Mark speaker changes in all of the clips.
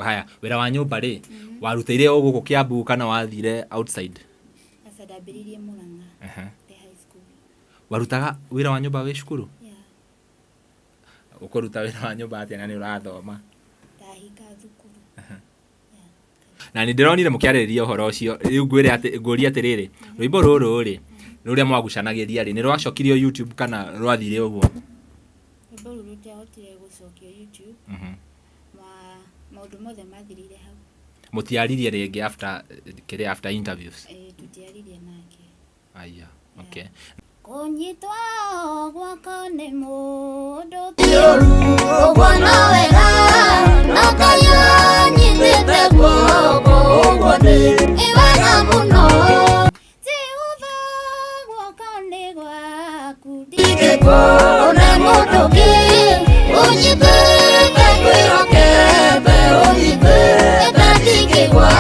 Speaker 1: haya wira wa nyumba ri warutire o guku Kiambu kana wathire outside?
Speaker 2: Ndambirie Murang'a the high school.
Speaker 1: Warutaga wira wa nyumba wi cukuru?
Speaker 2: Yeah.
Speaker 1: Ukuruta wira wa nyumba atia na ni urathoma?
Speaker 2: Ndahika thukuru.
Speaker 1: Na ni ndironire mukiarĩrĩria uhoro ucio riu ngũria atiriri rwimbo rũrũ ri ruria mwagucanagiria ri ni rwacokirio YouTube kana rwathire uguo?
Speaker 2: Rwimbo rũrũ rutiahotire gucokio YouTube. Maundu mothe mathirire hau.
Speaker 1: Mutiaririe ringi after interviews?
Speaker 2: Tutiaririe nake.
Speaker 1: Aya, okay.
Speaker 2: Kunyitwa gwaka ni mundu
Speaker 3: Ogwana wega nakaya nyitete guoko iwega muno
Speaker 2: Jehova gwaka ni gwaku
Speaker 3: one mutuki unyitete kwirokete unyitete ndikigwa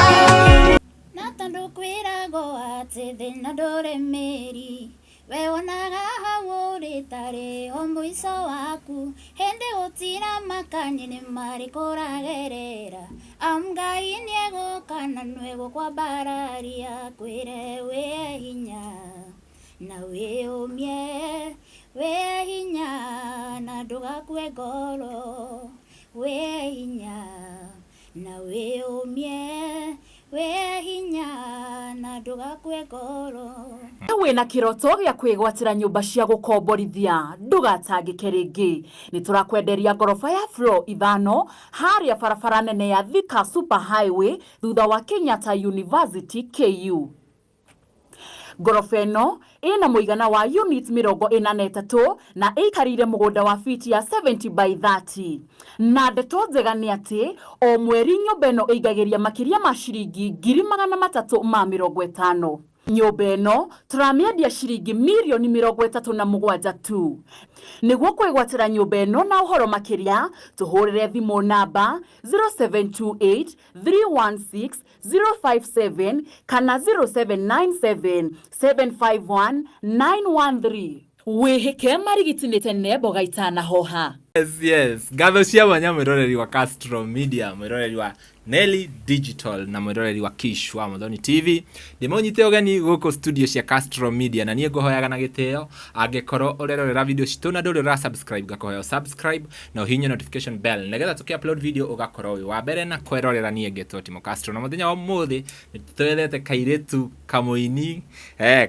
Speaker 2: na tondu kwiragwo ati thina nduremeri we wonaga hau ritari o mwico waku hindi gutira makanye ni mari kuragerera Ngai nieguka na nĩegũkwambararia kwĩre wĩ hinya na wĩyũmie wĩ hinya na ndũgakue ngoro wĩ hinya na wĩyũmie wĩ hinya na ndũgakue ngoro.
Speaker 4: Wĩna kĩroto gĩa kwĩgwatĩra nyũmba cia gũkomborithia ndũgatangĩke rĩngĩ. Nĩ tũrakwenderia ngoroba ya floor 5 harĩa barabara nene ya Thika Super Highway thutha wa Kenyatta University KU. Ngoroba ĩno ĩna mũigana wa unit 43 na ĩikarĩire mũgũnda wa fiti ya 70 by 30. Na ndeto njega nĩ atĩ o mweri nyũmba ĩno ĩigagĩria makĩria ma ciringi 350,000. Nyũmba ĩno tũramĩendia ciringi mirioni 37 tu. Nĩguo kwĩgwatĩra nyũmba ĩno na ũhoro makĩria tũhũrĩre thimũ namba 0728 316 057 kana 0797 751 913. Wĩhĩke marigiti tene mboga itanahoha.
Speaker 1: Yes. Gatho cia mwanya mwĩroreri wa Castro Media, mwĩroreri wa Nelly Digital na mwĩroreri wa Kish wa Muthoni TV. Ndĩmũnyite ũgeni gũkũ studio cia Castro Media na niĩ ngũhoyaga na gĩtĩo angĩkorwo ũrerorera video citũ na ndũrĩ ũra subscribe ngakũhoya subscribe na ũhihinye notification bell nĩgetha tũkĩ-upload video ũgakorwo wĩ wa mbere na kwĩrorera niĩ ngĩtwo Timo Castro. Na mũthenya wa ũmũthĩ nĩtwethete kairĩtu kamũini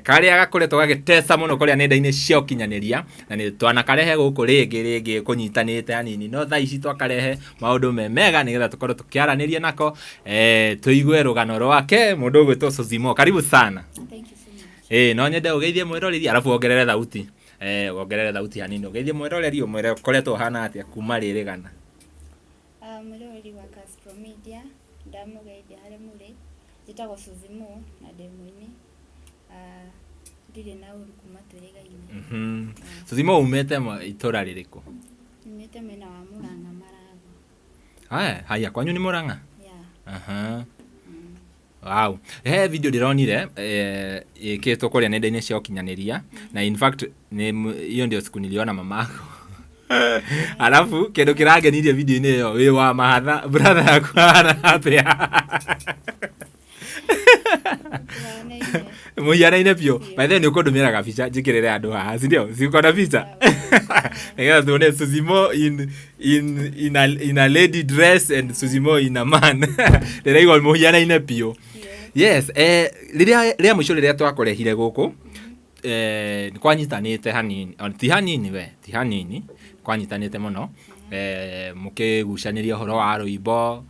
Speaker 1: karĩa gakoretwo gagĩteca mũno kũrĩa nenda-inĩ cia ũkinyanĩria na nĩ twanakarehe gũkũ rĩngĩ kũnyitanĩte hanini no thaa ici twakarehe maũndũ mega nĩgetha tũkorwo tũkĩaranĩria nako tuigue rũgano rwake mũndũ ũgwĩtwo Suzzy. Karibu sana.
Speaker 2: Thank you so much.
Speaker 1: No nyende ũgeithie mwĩroreri arabu wongerere thauti. Wongerere thauti hanini ũgeithie mwĩroreri ũmwĩre ũkoretwo hana atĩa kuma rĩrĩgana.
Speaker 2: Mwĩroreri wa Castro Media ndamũgeithia harĩ mũrĩ njĩtagwo Suzzy na ndĩ Muini. Ndirĩ na ũru kuma twĩrĩgaine.
Speaker 1: Suzzy umĩte itũra rĩrĩkũ?
Speaker 2: Umĩte mwena wa Murang'a Marago.
Speaker 1: Haya kwanyu nĩ Murang'a?
Speaker 2: Yeah.
Speaker 1: Wow. Video ndironire ĩkĩtwo kũrĩa nenda-inĩ cia ũkinyanĩria na in fact hiyo ndio siku niliona mamako. Alafu kĩndũ kĩrangenirie video-inĩ ĩyo wĩ wa mahatha brother yakwa atĩa. Mũhianaine biũ. By the way nĩ ũkũndũmĩra gabica njĩkĩrĩre andũ haha, si ndio? Si uko na picha? Nĩgetha tuone Suzzy in a lady dress and Suzzy in a man. Ndĩraigua mũhianaine biũ. Yes, rĩrĩa mũico rĩrĩa twakũrehire gũkũ nĩ kwanyitanĩte hanini, ti hanini, kwanyitanĩte mũno. Mũkĩgucanĩria ũhoro wa rwĩmbo,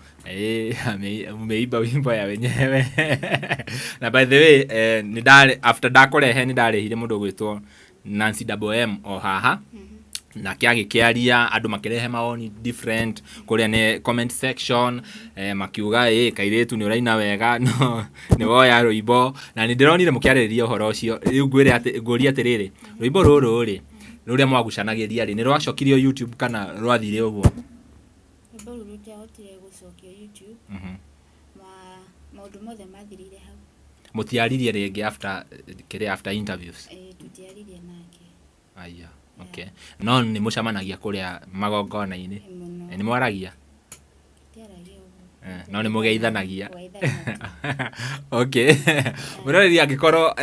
Speaker 1: umeimba wimbo ya wenyewe. Na by the way, after ndakũrehe nĩ ndarehire mũndũ ũgwĩtwo Nancy o haha. Na kĩagĩkĩaria andũ makĩrehe maoni different kũrĩa nĩ comment section makiuga kairĩtu nĩ ũraina wega no nĩ woya rwĩmbo na nĩ ndĩronire mũkĩarĩrĩria ũhoro ũcio. Rĩu ngũria atĩrĩrĩ rwĩmbo rũrũ rĩ rũrĩa mwagucanagĩria rĩ nĩ rwacokirio YouTube kana rwathire ũguo?
Speaker 2: Rwĩmbo rũrũ rutiahotire gucokio YouTube. Maũndũ mothe mathirire hau.
Speaker 1: Mũtiaririe rĩngĩ after interviews?
Speaker 2: Tutiaririe nake.
Speaker 1: Aya. Okay. No nĩ mũcamanagia kũrĩa magongona-inĩ? Nĩ mwaragia?
Speaker 2: tutiaragia uguo
Speaker 1: no nĩ mũgeithanagia okay mũroreri angĩkorwo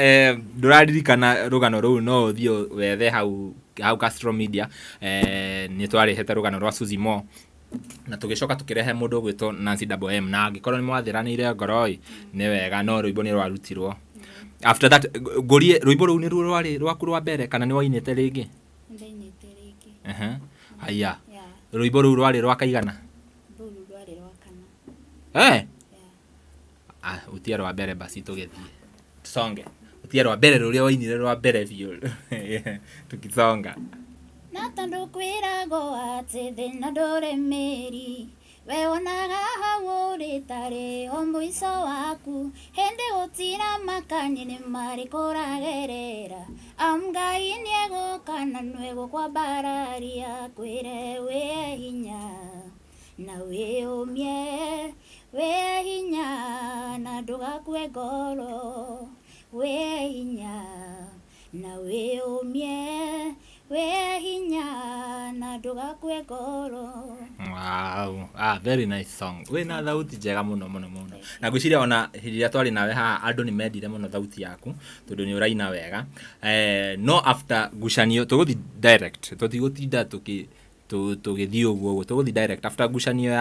Speaker 1: ndũraririkana rũgano rũu no ũthiĩ wethe hau Castro Media nĩ twarehete rũgano rwa Suzzy na tũgĩcoka tũkĩrehe mũndũ gwĩtwo Nancy M na angĩkorwo nĩ mwathiranĩire ngoro nĩ wega no rwĩmbo nĩ rwarutirwo after that ngorie rwĩmbo rũu nĩ ruo rwarĩ rwaku rwa mbere kana nĩ wainĩte rĩngĩ
Speaker 2: ndainĩte rĩngĩ
Speaker 1: haya rwĩmbo rũu rwarĩ rwa kaigana
Speaker 2: rũu rwarĩ rwa kana
Speaker 1: utia rwa mbere basi tũgĩthiĩ tusonge utia rwa mbere rũrĩa wainire rwa mbere biũ tukisonga
Speaker 2: na tondũ kwĩragwo atĩ thĩna ndũrĩ mĩri we wonaga hau ũrĩ tarĩ o mũico waku hĩndĩ gũtira makani nĩ marĩ kũragerera Ngai nĩegũka na nĩegũkwambararia kwĩre wĩ hinya na wĩyũmie wĩ hinya na ndũgakue ngoro wĩ hinya na wĩyũmie wĩ hinya na ndũgakue ngoro.
Speaker 1: Wow, very nice song. Wĩna thauti njega mũno mũno mũno. Na ngwĩciria ona hĩndĩ ĩrĩa twarĩ nawe haha andũ nĩ mendire mũno thauti yaku tondũ nĩ ũraina wega. No after ngucanio tũgũthiĩ direct tũtigũtinda tũgĩthiĩ ũguo tũgũthiĩ direct after ngucanio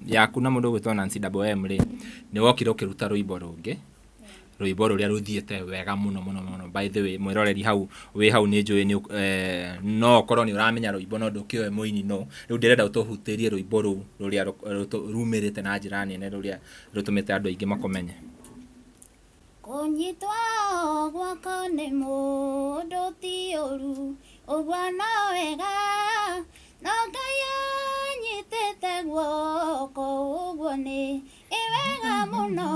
Speaker 1: yaku na mũndũ gwĩtwo Nancy M rĩ nĩ wokire ũkĩruta rwĩmbo rũngĩ rwĩmbo rũrĩa rũthiĩte wega mũno mũno mũno by the way mwĩroreri hau wĩ hau nĩ njũĩ no okorwo nĩ ũramenya rwĩmbo no ndũkĩoe Muini no rĩu ndĩrenda ũtũhutĩrie rwĩmbo rũu rũrĩa rumĩrĩte na njĩra nene rũrĩa rũtũmĩte andũ aingĩ makomenye
Speaker 2: kũnyitwo gwako nĩ mũndũ ti ũru ũguo no wega no Ngai anyitĩte guoko ũguo nĩ wega mũno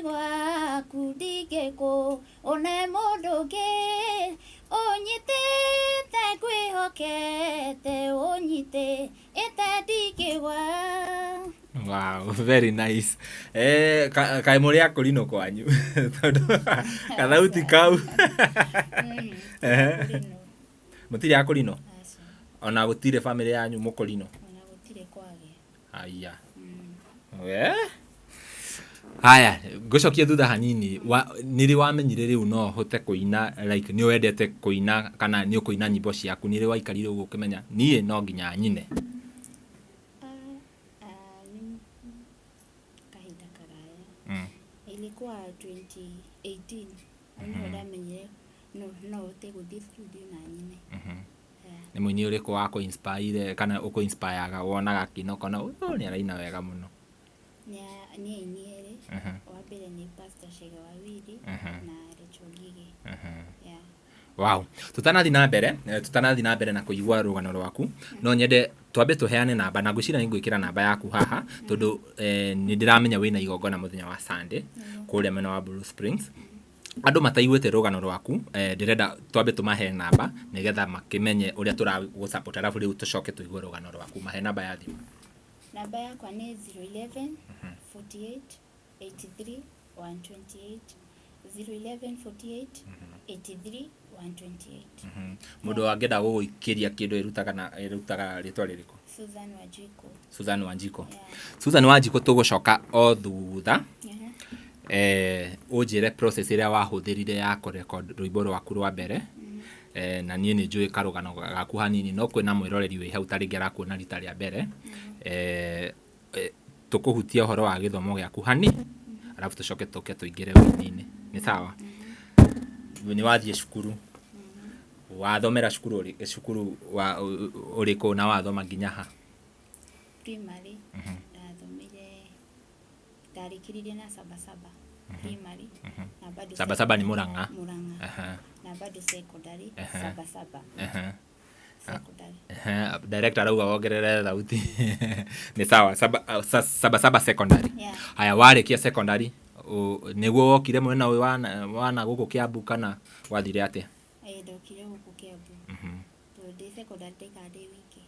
Speaker 2: gwaku ndigĩkũ one mũndũ ũngĩ ũnyitĩte kwĩhokete ũnyite ĩtendingĩgwa.
Speaker 1: Wow, very nice. Kaĩ mũrĩ akũrinũ kwanyu tondũ kathauti kau mũtirĩ akũrinũ ona gũtirĩ family yanyu mũkũrinũ
Speaker 2: ona gũtirĩ kwage
Speaker 1: aya haya ngũcokia thutha hanini nĩrĩ wamenyire rĩu no hote kũina like nĩ wendete kũina kana nĩ ũkũina nyĩmbo ciaku nĩrĩ waikarire ũguo ũkĩmenya niĩ no nginya nyine
Speaker 2: kahinda karaya ilikuwa 2018 ndio ndamenyire no hote gũthiĩ studio na nyine
Speaker 1: nĩ mũini ũrĩkũ wa kũ-inspire kana ũkũ-inspireaga wonaga kinoko na nĩ araina wega mũno
Speaker 2: ni ainiere wa mbere nĩ Pastor Shega wa Wiri na Rechogigi
Speaker 1: wow tutanathi na mbere na kũigua rũgano rwaku no nyende twambe tũheane namba na ngwĩciria nĩ ngwĩkĩra namba yaku haha tondũ nĩ ndĩramenya wĩna igongona mũthenya wa Sunday kũrĩa mwena wa Blue Springs andũ mataiguĩte rũgano rwaku ndĩrenda twambe tũmahe namba nĩgetha makĩmenye ũrĩa tũragũsupport arabu rĩu tũcoke tũigue rũgano rwaku mahe namba ya thimũ.
Speaker 2: Namba yakwa nĩ 011 48 83 128 011 48 83 128.
Speaker 1: Mũndũ angĩenda gũgũikĩria kĩndũ irutaga rĩtwa rĩrĩkũ? Susan Wanjiko. Susan Wanjiko tũgũcoka o thutha ũnjĩre process ĩrĩa wahũthĩrire ya kũrecord rwĩmbo rwaku rwa mbere na niĩ nĩ njũĩ karũgano gaku hanini no kwĩna mwĩroreri wĩ hau tarĩngĩ arakuona rita rĩa mbere tũkũhutia ũhoro wa gĩthomo gĩaku hani arabu tũcoke tũke tũingĩre wĩini-inĩ nĩ sawa nĩ wathiĩ cukuru wathomera cukuru wa ũrĩkũ na wathoma nginya ha
Speaker 2: primary ndathomire ndarĩkĩrĩrie na Sabasaba primary na bado
Speaker 1: Sabasaba ni Murang'a
Speaker 2: na bado secondary Sabasaba
Speaker 1: director arauga wongerere thauti ni sawa Sabasaba secondary haya warĩkia secondary nĩguo wokire mwena ũyũ wana gũkũ Kiambu kana wathire atĩa
Speaker 2: ndokire gũkũ Kiambu tondũ secondary ndĩkandĩ wiki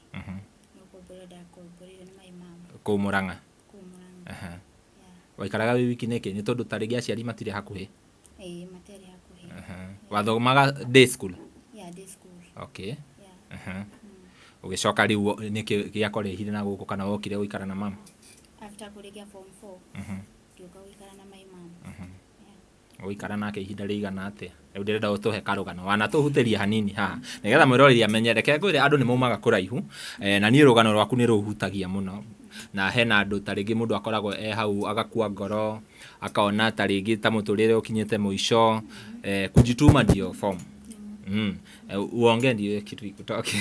Speaker 2: no kũmbũra ndakombũrire na mai mama
Speaker 1: kũu Murang'a waikaraga wĩ wiki nĩkĩ nĩ tondũ tarĩngĩ aciari matirĩ hakuhĩ
Speaker 2: matirĩ hakuhĩ
Speaker 1: wathomaga day school
Speaker 2: day school
Speaker 1: okay ugicoka riu niki giakorehire na guku kana wokire guikara na mama
Speaker 2: after kurekia form 4 ngiuka guikara na my mom
Speaker 1: guikara nake ihinda rigana atia riu ndirenda utuhe karugano wanatuhutiria hanini haha nigetha mwiroreri amenyereke ngwire andu ni maumaga kuraihu na ni rugano rwaku ni ruhutagia muno na hena andu taringi mundu akoragwo hau agakua ngoro akaona taringi ta muturire ukinyite muico kujituma ndio form uonge ndio kitu ikutoke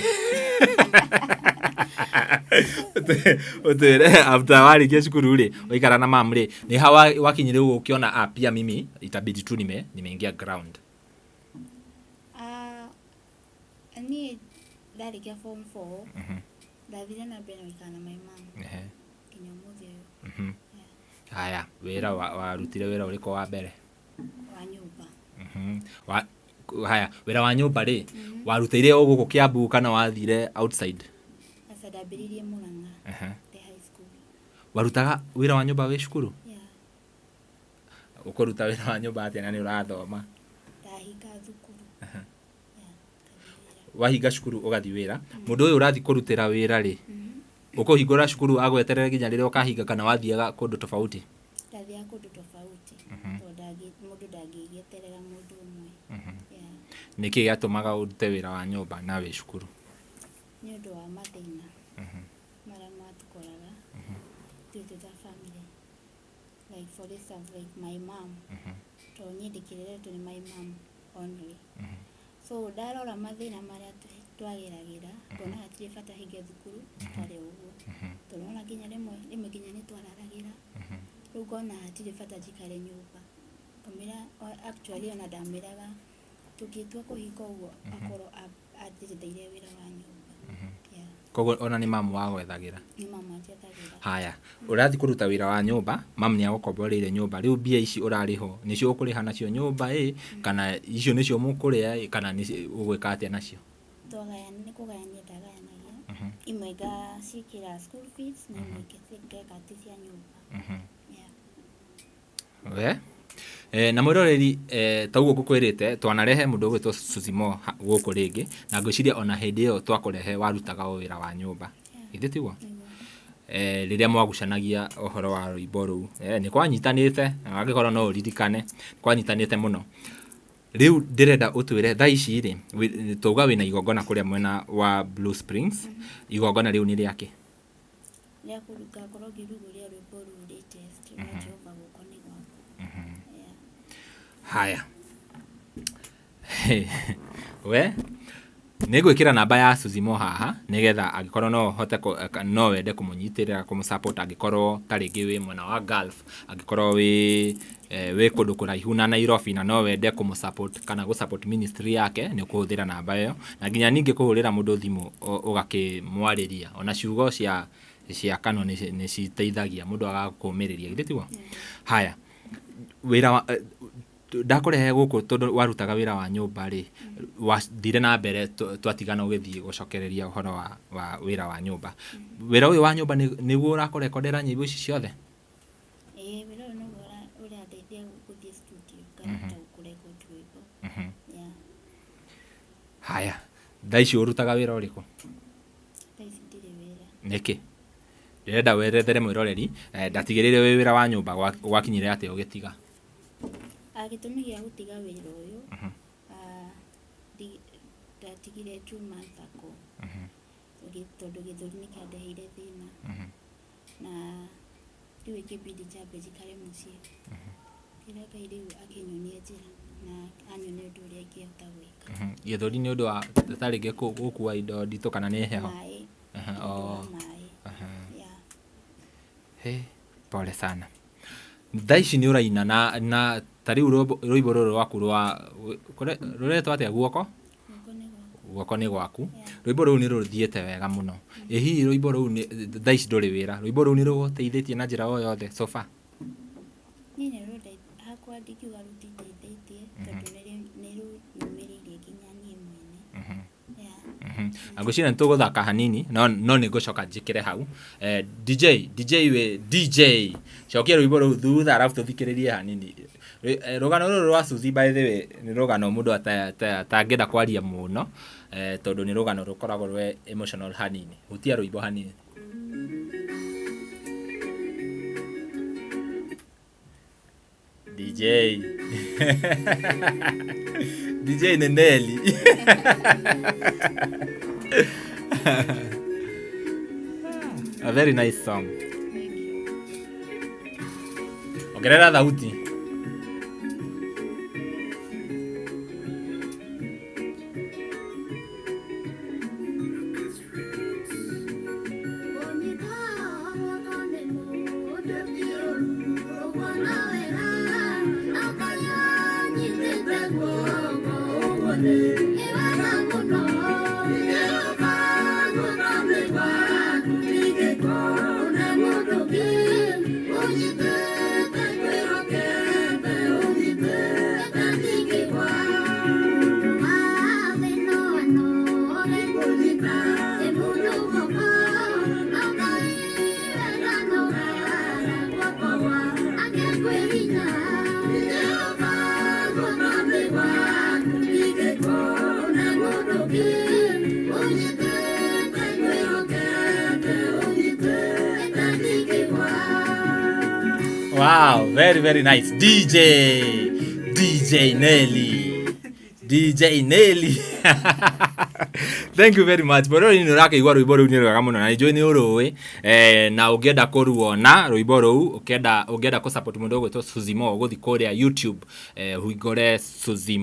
Speaker 1: utere after warikia cukuru ri uikara na mama ri ni hawa wakinyire ukiona pia mimi itabidi tu nimeingia ground
Speaker 2: ni ndarikia form 4 ndathire na mbere guikara na my mom kinya muthi uyu
Speaker 1: haya wira warutire wira uriko wa mbere
Speaker 2: wa nyumba
Speaker 1: haya wira wa nyumba ri warutire o guku Kiambu kana wathire outside
Speaker 2: asa Ndambirie Murang'a the high school
Speaker 1: warutaga wira wa nyumba we cukuru ukuruta wira wa nyumba atia na ni urathoma
Speaker 2: ndahinga thukuru
Speaker 1: wahinga cukuru ugathi wira mundu uyu urathi kurutira wira ri ukuhingura cukuru agweterere ginya riria ukahinga kana wathiaga kundu tofauti
Speaker 2: ndathia kundu tofauti mundu ndangigieterera mundu umwe
Speaker 1: niki giatumaga urute wira wa nyumba na we cukuru
Speaker 2: ni undu wa mathina maria matukoraga due to the family like for instance like my mom to nyindikirire tu ni my mom only so ndarora mathina maria twageragira tona hatire bata hinge thukuru twari uguo turona nginya rimwe nginya Nitwararagira riu ngona hatire bata njikare nyumba kamira actually ona ndamiraga tukitua kuhinga uguo akorwo athirithaire wira wa nyumba
Speaker 1: kogo ona ni mamu wa gwethagira
Speaker 2: ni mama athirithagira
Speaker 1: haya urathi kuruta wira wa nyumba mamu ni agukomboreire nyumba riu bia ici urariho nicio ukuriha nacio nyumba kana icio nicio mukuria kana ni ugwika atia nacio
Speaker 2: twagayania ni kugayania ndagayanagia imwe ngacikira school fees na imwe ngeka cia nyumba
Speaker 1: na mwiroreri taugo gukwirite twanarehe mundu gwitwo Suzzy guku ringi na ngwiciria ona hindi iyo twakurehe warutaga wira wa nyumba ithe tiguo riria mwagucanagia ohoro wa rwimbo ruu ni kwanyitanite na agikorwo no uririkane kwanyitanite muno riu ndirenda utwire tha ici ri tuga wina igongona kuria mwena wa Blue Springs igongona riu ni riake
Speaker 2: ria kuruka korwo giruguria rwimbo ruu ri test na Jehova guko ni gwaku
Speaker 1: haya we nigwikira namba ya Suzzy haha nigetha agikorwo no hote no wende kumunyitirira kumusupport agikorwo taringi wi mwena wa Gulf agikorwo wi kundu kuraihu na Nairobi na no wende kumusupport kana gusupport ministry yake ni kuhuthira namba iyo na nginya ningi kuhurira mundu thimu ugakimwariria ona ciugo cia kano ni citeithagia mundu agakumiriria githitwo haya wira ndakurehe guku tondu warutaga wira wa nyumba ri wathire na mbere twatigana ugithii gucokereria uhoro wa wira wa nyumba wira uyu wa nyumba niguo urakorekondera nyimbo ici ciothe
Speaker 2: wira no ura ndeithia guthii studio kana kurekod rwimbo
Speaker 1: haya thaici urutaga wira uriku
Speaker 2: thaici ndire wira
Speaker 1: niki ndirenda werethere mwiroreri ndatigirire wira wa nyumba gwakinyire ati ugitiga
Speaker 2: gitumi gia gutiga wira uyu ndatigire 2 months ago tondu githuri nikiandeheire thina na riu ikibidi njambe njikare mucii kira Ngai riu akinyonie njira na anyonie undu uria ingihota gwika
Speaker 1: githuri ni undu wa taringi gukua indo nditu kana ni heho pole sana thaici ni uraina na tariu rwimbo ruru rwaku ruretwo atia guoko ni gwaku rwimbo ruru ni ruthiete wega muno hihi rwimbo ruru thaici nduri wira rwimbo ruru ni ruteithitie na njira o yothe so far
Speaker 2: ni rude hakwa ndikiuga rutiteithĩtie tondu ni runyumĩrĩirie nginya niĩ mwene
Speaker 1: agocina nituguthaka hanini no ni ngucoka njikire hau DJ cokia rwimbo ruu thutha arafu tuthikiririe hanini rugano ruru rwa Suzzy by the way ni rugano mundu atangenda kwaria muno tondu ni rugano rukoragwo rwe emotional hanini hutia rwimbo hanini DJ DJ Neneli a very nice song. Ongerera thauti. Wow, very very nice. DJ Nelly. Thank you very much. Boro ni rake igwa rwimbo ru ni rwega muno na enjoy ni uruwe na ugienda kuruona rwimbo ru ugienda ku support mundu gwetwo Suzzy guthi kuria YouTube huigore Suzzy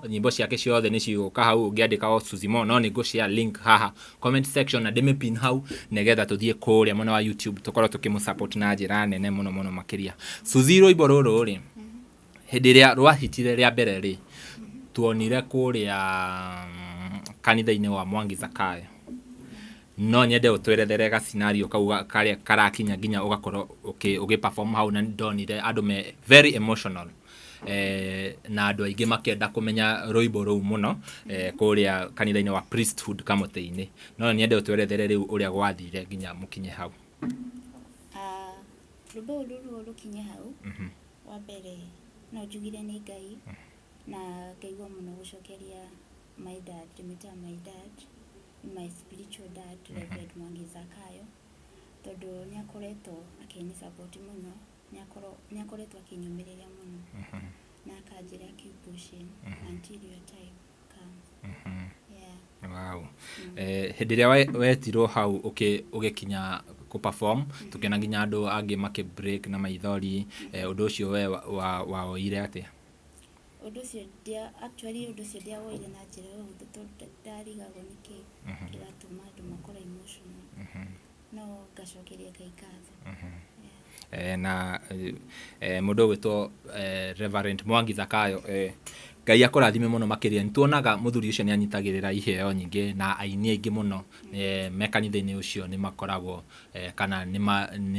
Speaker 1: nyimbo ciake ciothe ni ciguka hau ungiandika o Suzzy no ni gushare link haha comment section na deme pin hau negetha tuthie kuria mwana wa YouTube tukorwo tukimu support na njira nene muno makiria. Suzzy rwimbo ruru ri hindi ria rwahitire ria mbere ri tuonire kuria kanitha-ini wa Mwangi Zakayo no nyende utwerethere ga scenario kau karakinya nginya ugakorwo ugiperform hau na ndonire andu me very emotional na andu aingi makenda kumenya rwimbo ruu muno kuria kanitha-ini wa priesthood kamote-ini no nyende utwerethere riu uria gwathire nginya mukinye hau
Speaker 2: rwimbo ruru rukinye hau wa mbere no njugire ni Ngai na ngaigua muno gucokeria my dad, my spiritual dad, Reverend Mwangi Zakayo, tondu ni akoretwo akini support muno, ni akoretwo akinyumiria muno na akanjira keep pushing until your time comes.
Speaker 1: Wow. Hindi ria wetirwo hau ugikinya ku perform tukena nginya andu angi make break na maithori undu ucio we wa oire atia
Speaker 2: undu ucio dia woire na njira huthu tondu ndarigagwo niki kiratuma andu makora emotional no ngacokeria Ngai ngatho
Speaker 1: na mundu gwitwo Reverend Mwangi Zakayo Ngai akurathime muno makiria nituonaga muthuri ucio ni anyitagirira iheo nyingi na aini aingi muno mekanitha-ini ucio ni makoragwo kana ni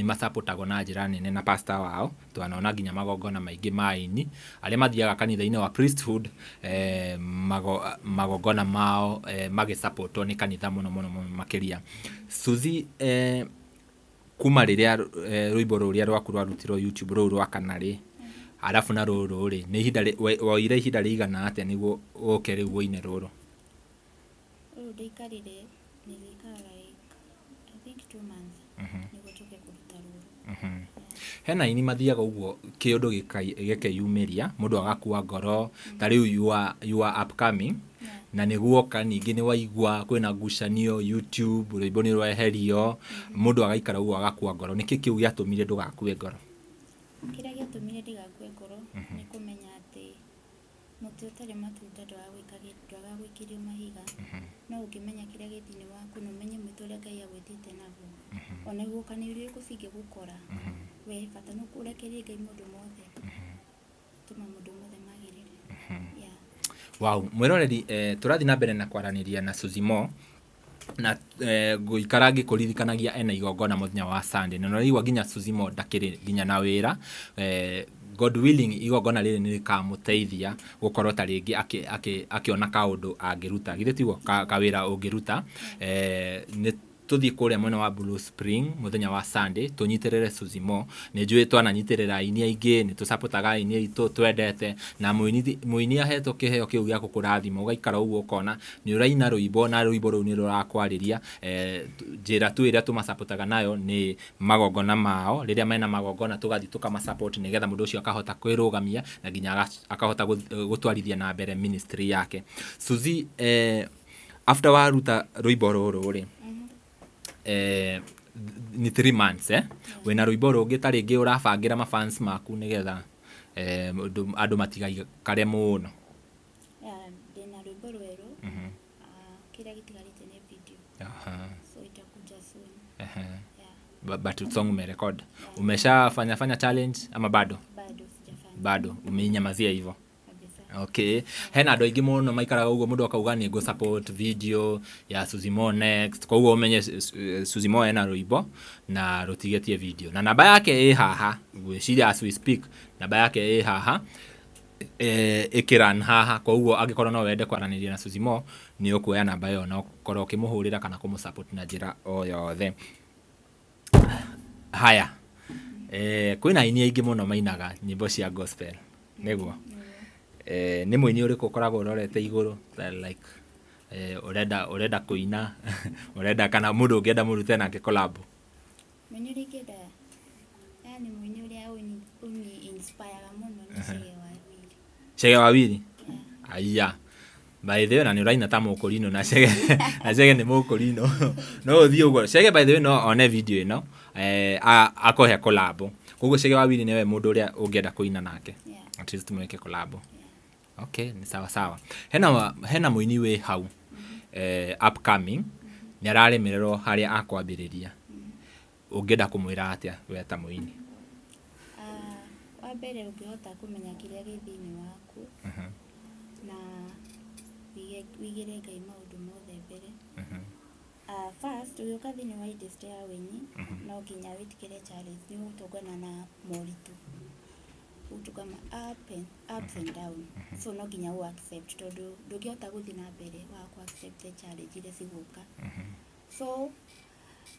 Speaker 1: masupportagwo na njira nene na pastor wao tuanaona nginya magongona maingi maini aria mathiaga kanitha-ini wa priesthood magongona mao magisupportwo ni kanitha muno makiria. Suzzy kuma riria rwimbo ruria rwaku rwarutirwo YouTube ruru rwa kanari arafu na ruru ri ni ihinda woire ihinda rigana atia niguo uke riu woine ruru
Speaker 2: ndikarire like I think 2 months niguo tuke kuruta ruru
Speaker 1: hena ini mathiaga uguo kiundu gikeyumiria mundu agakua ngoro ta riu you are upcoming na niguo kaningi ni waigua kwina ngucanio YouTube rwimbo ni rweherio mundu agaikara uguo agakua ngoro niki kiu giatumire ndugakue ngoro
Speaker 2: kira giatumire ndigakue ngoro ni kumenya ati muti utari matunda ndwaga gwikirio mahiga no ukimenya kira githini waku no menye mwitore Ngai agwitite naguo ona gukanirire kusinge gukora we bata no kurekeria Ngai mundu mothe tuma mundu mothe magirire.
Speaker 1: Wow, mwiroreri turathi na mbere na kwaraniria na Suzzy na guikara ngikuririkanagia ena igongona muthenya wa Sunday na noriwa nginya Suzzy ndakiri nginya na wira God willing igongona riri ni rikamuteithia gukorwo ta ringi akiona kaundu angiruta githe tiguo kawira ungiruta tuthie kuria mwena wa Blue Spring muthenya wa Sunday tunyitirire Suzzy ni njui twananyitirira aini aingi ni tusapotaga aini aitu twendete na muini ahetwo kiheo kiu gya kukurathima ugaikara uguo ukona ni uraina ruimbo na ruimbo ru ni rurakwariria njira tu iria tumasapotaga nayo ni magongona mao riria mena magongona tugathi tukama-support nigetha mundu ucio akahota kwirugamia na nginya akahota gutwarithia na mbere ministry yake. Suzzy, after waruta ruimbo ruru ri ni 3 months wena ruimbo rungi ta ringi urabangira mafans maku nigetha andu matigai kare muno?
Speaker 2: Ndina ruimbo rweru kira gitigarite ni video so itakuja soon.
Speaker 1: But song umerecord umeshafanya challenge ama bado
Speaker 2: Sijafanya.
Speaker 1: Bado umeinyamazia hivyo? Okay. Hena andu aingi muno maikaraga uguo mundu akauga ni go support video ya Suzzy next. Kwa uguo umenye Suzzy ena ruimbo na rutigetie video. Na namba yake haha. Gwiciria as we speak. Namba yake haha. Ikiran haha. Kwa uguo angikorwo no wende kwaraniria na Suzzy ni ukuoya namba yo na ukorwo kimuhurira kana kumusupport na njira o yothe. Haya. Kwina aini aingi muno mainaga nyimbo cia gospel. Niguo. Ni muini uriku ukoragwo urorete iguru like urenda kuina urenda kana mundu ungienda murute nake collab?
Speaker 2: Muini rikida yani muini uria uni inspire muno ni
Speaker 1: Chege Wawiri. Aya. By the way na ni uraina ta mukurino na Chege ni mukurino no uthie uguo Chege by the way no one video ino akohe collab koguo Chege Wawiri niwe mundu uria ungienda kuina nake at least mweke collab. Okay, ni sawa. Hena muini we hau upcoming ni araremererwo haria akwambiriria ungienda kumwira atia we ta muini?
Speaker 2: Wa mbere ungihota kumenya kiria githini waku na wigire Ngai maundu mothe mbere. First uyoka thini wa industry ya wini no nginya witikire challenge ni utongana na moritu utugama ups and down. So no nginya u accept tondu ndungihota guthi na mbere wa ku accept the challenge ile ciguka. So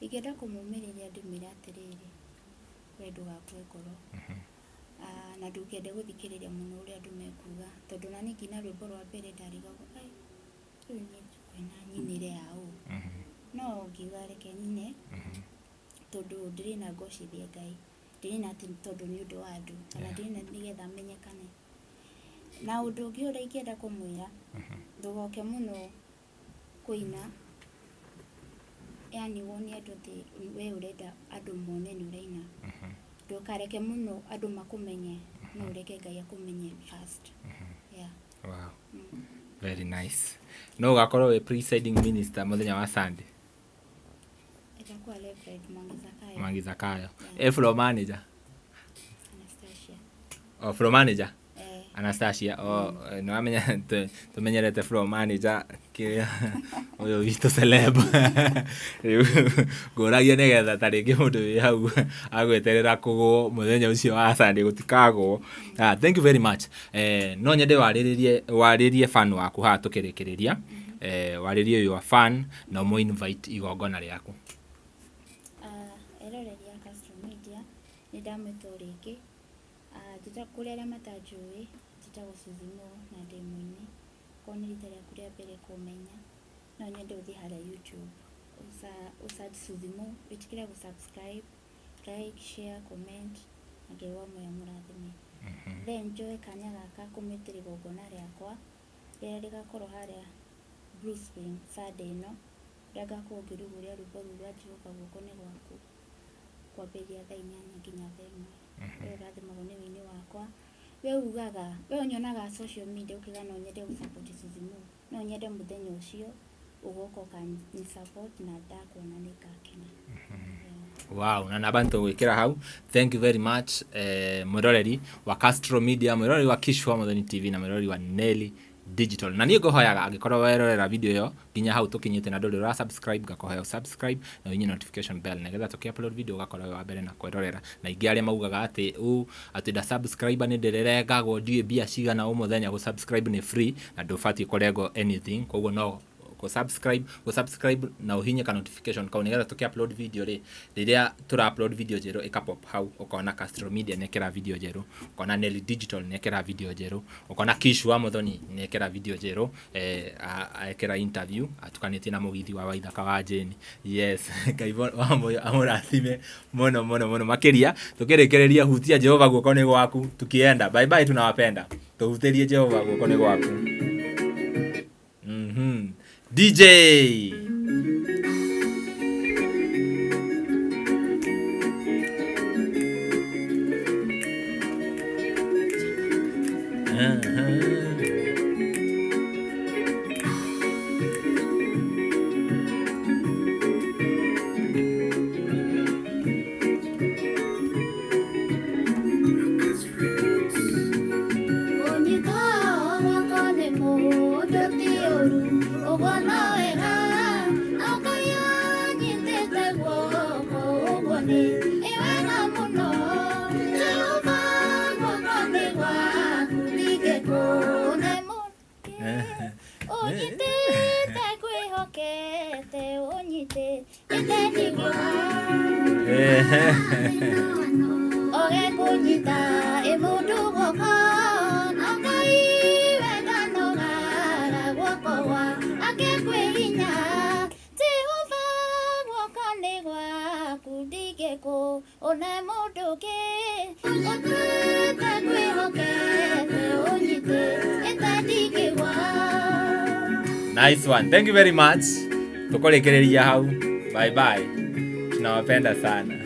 Speaker 2: igenda kumumiriria ndimira atiriri wendu waku ekoro na ndukende guthikiriria muno uria andu mekuga tondu na ningi na rwimbo rwa mbere ndarigago riu ni kwina nyinire yao no ngiuga reke nyine tondu ndiri na ngocithia Ngai ndiri na tondu ni undu wa andu kana ndiri na nigetha menyekane na undu ungi uria ingenda kumwira ndugoke muno kuina yani woni andu ti we urenda andu mone ni uraina ndukareke muno andu makumenye no ureke Ngai akumenye first.
Speaker 1: Wow. Very nice. No gakorwo we presiding minister muthenya wa Sunday?
Speaker 2: Itakuwa Reverend
Speaker 1: Mwangi Zakayo. Floor manager?
Speaker 2: Anastasia.
Speaker 1: Floor manager? Anastasia. No amenya tumenyerete floor manager kiria uyo wito celeb. Goragia negetha taringi mundu wi hau agweterera kugwo muthenya ucio wa Sunday gutikagwo. Thank you very much. No nyende waririe fan waku ha tukirikiriria. Waririe your fan na mo invite igongona riaku.
Speaker 2: Eroreria Castro Media ni ndamwitoriki tita kuria matajui tita gusuzimo na Muini koni ritaria kuria mbere kumenya no nyende uthi haria YouTube usearch Suzzy witikira subscribe, like, share, comment na ngewa moya murathime. Then joy kanya gaka kumitiri gogona riakwa rira rigakorwo haria Blue Spring Sunday no daga kuongeruguria rubo rwa Jehova gukone gwaku kwambiria thaa 8 nginya thaa 1 urathima wini wakwa we ugaga we onyonaga social media ukiga no nyende gusupport Suzzy no nyende muthenya ucio ugoko kan ni support na ndakuona ni kakena.
Speaker 1: Wow, na nabantu gwikira hau. Thank you very much mwiroreri wa Castro Media, mwiroreri wa Kishwa Muthoni TV na mwiroreri wa Nelly Digital. Na niyo gohoyaga agikorwo werorera video yo nginya hau tukinyite na nduri ra subscribe gakoheo subscribe na winye notification bell negetha tukiupload video gakorwo wa mbere na kwerorera. Na ingi aria maugaga ati da subscribe ni ndirerengagwo ndie bia cigana umuthenya go subscribe ni free na ndufati kurego anything koguo no subscribe na uhinye ka notification ka nigetha tuki-upload video riria tura-upload video jeru ikapop hau, ukona Castro Media nekera video jeru, ukona Nelly Digital nekera video jeru, ukona Kishwa Muthoni nekera video jeru, ekera interview atukanite na mugithi wa Waithaka wa Jane. Yes, Ngai amurathime mono makiria, tukirekereria hutia Jehova guoko ni gwaku, tukienda. Bye bye, tunawapenda. Tuhutirie Jehova guoko ni gwaku. DJ Nice one. Thank you very much. Tukorekereria hau. Bye bye. Tunawapenda sana.